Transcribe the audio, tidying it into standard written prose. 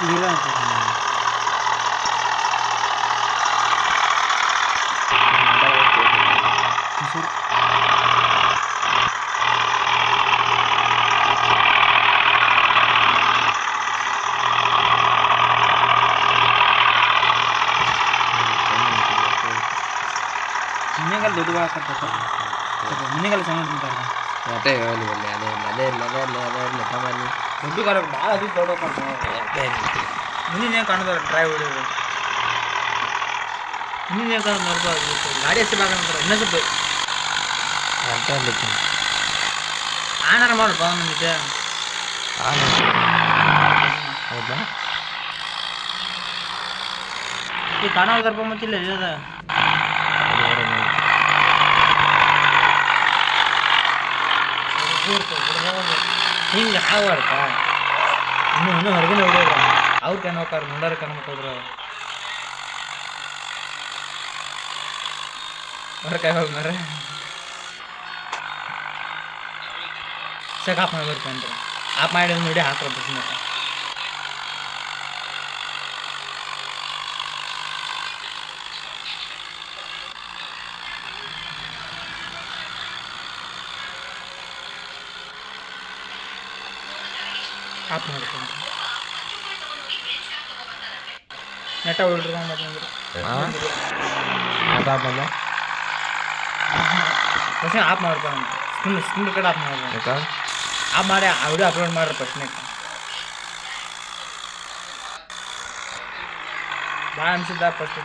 ಇಲ್ಲ ಮನೆಗೆಲ್ಲ ದೊಡ್ಡ ಹಾಕತ್ತ ಮನೆಗೆಲ್ಲ ಸಣ್ಣ ತಿಂತಾರೆ ಅದೇ ಹೇಳಿ ಬಲ್ಲಿ ಅದೇ ಇಲ್ಲ ತಮ್ಮಲ್ಲಿ ದೊಡ್ಡ ಕಾಲ ಭಾಳ ಅದು ದೊಡ್ಡ ಮುಂದಿನ ಕಾಣೋದು ಡ್ರೈವ್ ಹೊಡಿಯೋದು ಮುಂದಿನ ಕಾಣೋದು ಗಾಡಿ ಎಷ್ಟು ಭಾಗ ಅಂತಾರೆ ಇನ್ನೊಂದು ಸ್ವಲ್ಪ ಅರ್ಥ ಆಗ್ಲಿಕ್ಕೆ ಆನಾರ ಮಾಡಪ್ಪ ನಮಗೆ ಹೌದಾ ಈ ಕಾಣೋದಪ್ಪ ಮತ್ತಿಲ್ಲ ಇಲ್ಲದ ಹಿಂಗೆ ಹಾವಾಡ್ಕ ಇನ್ನೂ ಹೊರಗಿನ ಹೋಗ್ಯಾರ ಅವ್ರು ಕನ್ ಹೋಗ್ತಾರ ನೋಡಾರ ಕನ್ಮಕ್ಕೋದ್ರ ಹೊರ ಕೈ ಹೋಗಿ ಮರ ಸಕ್ ಆಫ್ ಮಾಡ್ಬೇಕಂದ್ರೆ ಆಫ್ ಮಾಡಿ ನೋಡಿ ಹಾಕ್ರ ಬಸ್ನ ಆಫ್ ಮಾಡ್ಕೊಂಡು ನೆಟ ಉಳ್ಕೊಂಡ್ಬಂದ್ರೆ ಅದಾದ್ಮೇಲೆ ಫಸ್ಟ್ ಆಫ್ ಮಾಡ್ಕೊಂಡು ಸ್ಕ್ರೀನ್ ಕಡೆ ಆಫ್ ಮಾಡ್ಬೇಕು ಆಫ್ ಮಾಡಿ ಆ ವಿಡಿಯೋ ಅಪ್ಲೋಡ್ ಮಾಡ್ರಿ ಫಸ್ಟ್ನೇ ಭಾಳ ಅನ್ಸಿದ್ದ ಫಸ್ಟ್